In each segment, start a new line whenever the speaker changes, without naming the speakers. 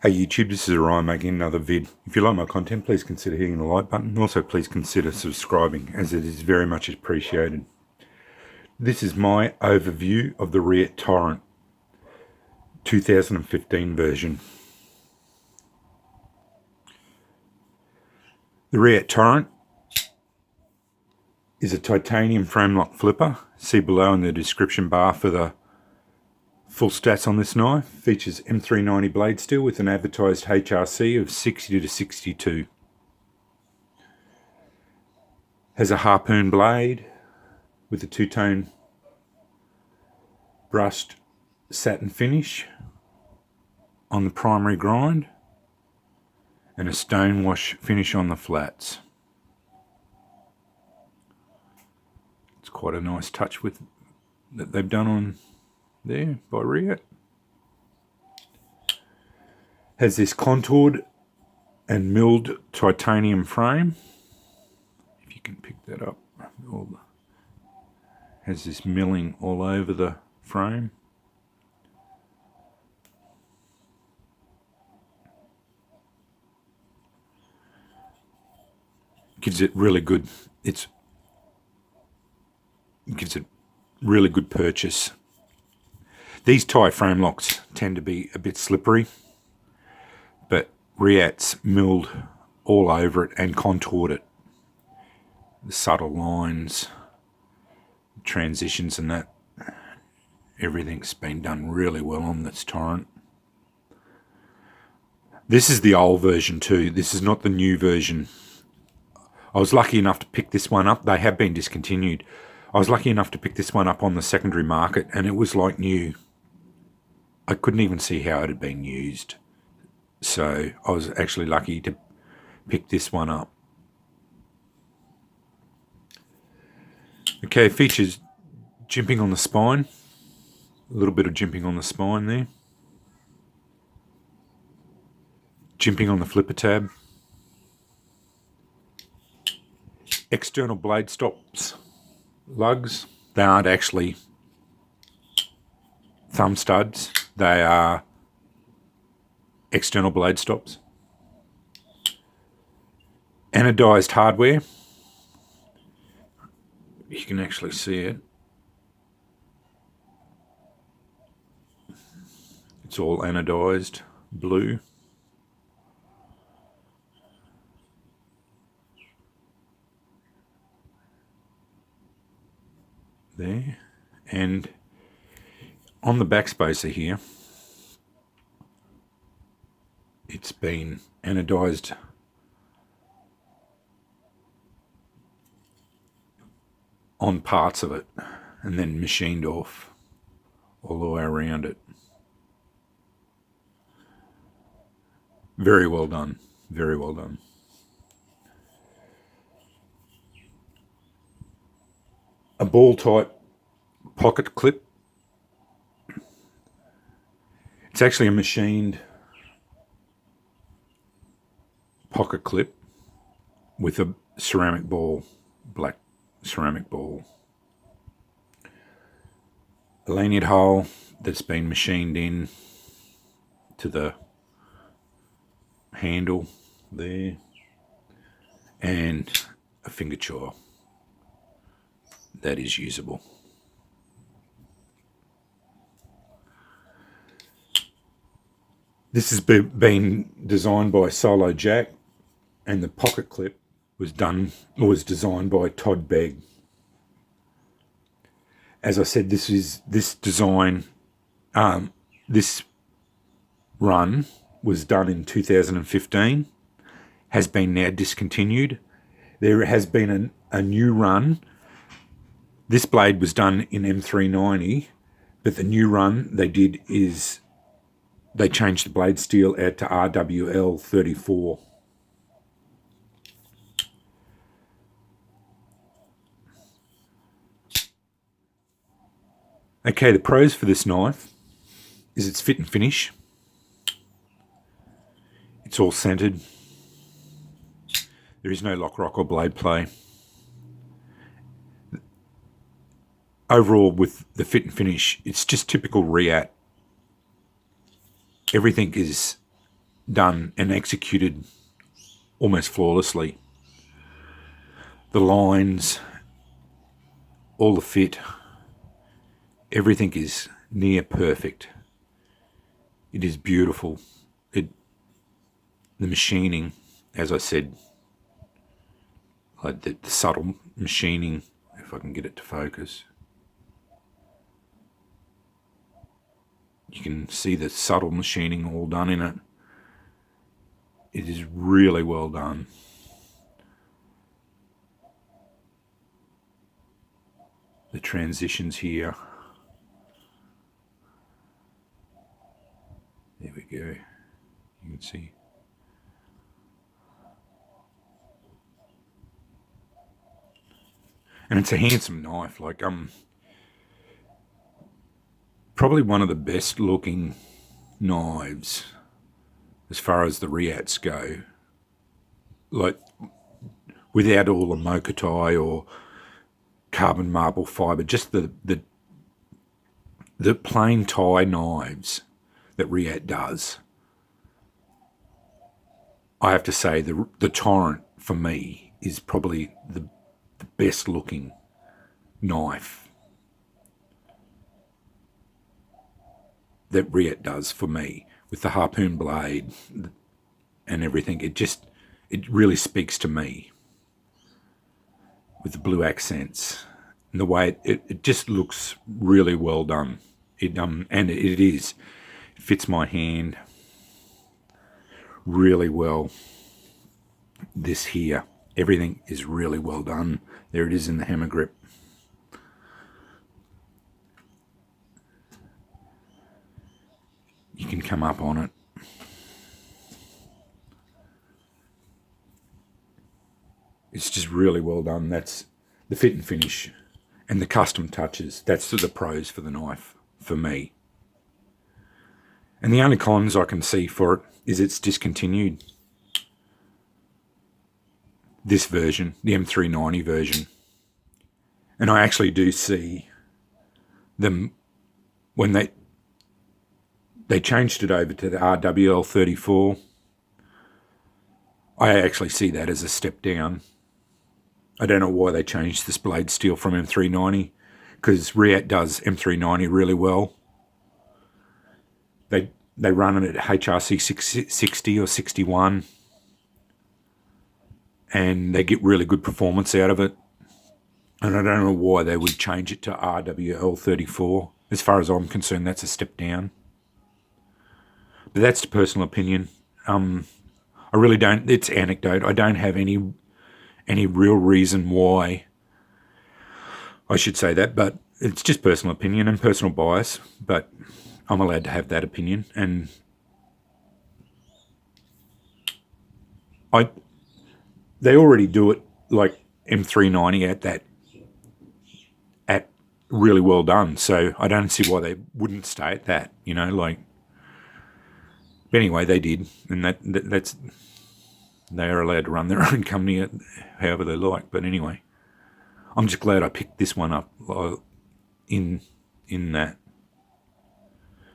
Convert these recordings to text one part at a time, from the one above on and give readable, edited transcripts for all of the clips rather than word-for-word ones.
Hey YouTube, this is Orion making another vid. If you like my content, please consider hitting the like button. Also, please consider subscribing, as it is very much appreciated. This is my overview of the Reate Torrent 2015 version. The Reate Torrent is a titanium frame lock flipper. See below in the description bar for the full stats on this knife. Features M390 blade steel with an advertised HRC of 60 to 62. Has a harpoon blade with a two-tone brushed satin finish on the primary grind and a stonewash finish on the flats. It's quite a nice touch that they've done on there by Reate. Has this contoured and milled titanium frame. If you can pick that up. Has this milling all over the frame. Gives it really good. It gives it really good purchase. These tie frame locks tend to be a bit slippery, but Reate's milled all over it and contoured it. The subtle lines, transitions and that, everything's been done really well on this Torrent. This is the old version too. This is not the new version. I was lucky enough to pick this one up. They have been discontinued. I was lucky enough to pick this one up on the secondary market and it was like new. I couldn't even see how it had been used. So I was actually lucky to pick this one up. Okay, it features jimping on the spine. A little bit of jimping on the spine there. Jimping on the flipper tab. External blade stops. Lugs. They aren't actually thumb studs. They are external blade stops. Anodized hardware. You can actually see it. It's all anodized blue. There. And on the back spacer here, it's been anodized on parts of it and then machined off all the way around it. Very well done. Very well done. A ball type pocket clip. It's actually a machined pocket clip with a ceramic ball, black ceramic ball. A lanyard hole that's been machined in to the handle there, and a finger choil that is usable. This has been designed by Solo Jack, and the pocket clip was designed by Todd Begg. As I said, this run was done in 2015, has been now discontinued. There has been a new run. This blade was done in M390, but the new run they did is they changed the blade steel out to RWL 34. Okay, the pros for this knife is its fit and finish. It's all centered. There is no lock, rock or blade play. Overall, with the fit and finish, it's just typical Reate. Everything is done and executed almost flawlessly. The lines, all the fit, everything is near perfect. It is beautiful. The machining, as I said, like the subtle machining, if I can get it to focus. You can see the subtle machining all done in it. It is really well done. The transitions here. There we go. You can see. And it's a handsome knife, like probably one of the best looking knives as far as the Reates go. Like without all the mocha or carbon marble fibre, just the plain tie knives that Reate does. I have to say the Torrent for me is probably the best looking knife that Reate does for me, with the harpoon blade and everything. It really speaks to me with the blue accents and the way it just looks really well done. And it fits my hand really well. This here, everything is really well done. There it is in the hammer grip. You can come up on it. It's just really well done. That's the fit and finish and the custom touches. That's the pros for the knife for me. And the only cons I can see for it is it's discontinued. This version, the M390 version. And I actually do see them when they changed it over to the RWL34. I actually see that as a step down. I don't know why they changed this blade steel from M390, because Reate does M390 really well. They run it at HRC 60 or 61, and they get really good performance out of it. And I don't know why they would change it to RWL34. As far as I'm concerned, that's a step down. But that's the personal opinion. I really don't. It's anecdote. I don't have any real reason why I should say that, but it's just personal opinion and personal bias. But I'm allowed to have that opinion, and they already do it like M390 at really well done. So I don't see why they wouldn't stay at that. But anyway, they did, and that's they are allowed to run their own company however they like. But anyway, I'm just glad I picked this one up in that.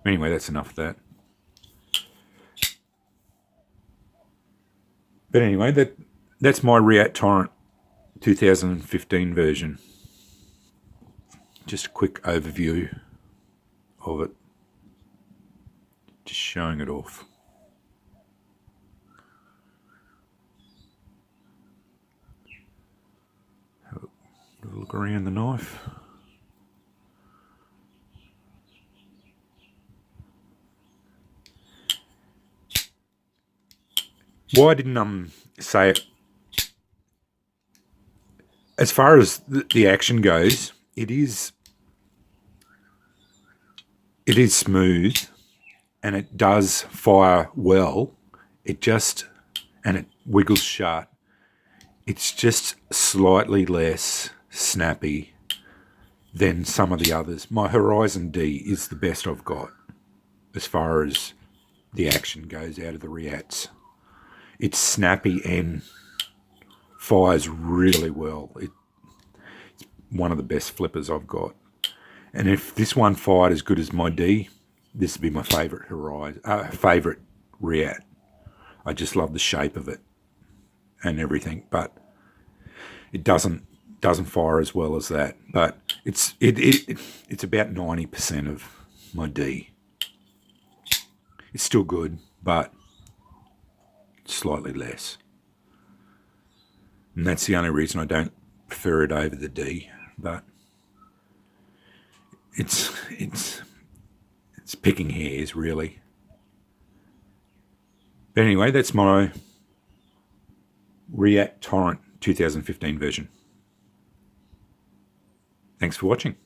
Anyway, that's enough of that. But anyway, that's my Reate Torrent 2015 version. Just a quick overview of it. Just showing it off. Have a look around the knife. Why didn't say it? As far as the action goes, it is smooth, and it does fire well. It wiggles shut. It's just slightly less snappy than some of the others. My Horizon D is the best I've got as far as the action goes out of the Reates. It's snappy and fires really well. It's one of the best flippers I've got. And if this one fired as good as my D, this would be my favourite favourite Reate. I just love the shape of it and everything, but it doesn't fire as well as that. But it's about 90% of my D. It's still good, but slightly less. And that's the only reason I don't prefer it over the D. But it's picking hairs, really. But anyway, that's my Reate Torrent 2015 version. Thanks for watching.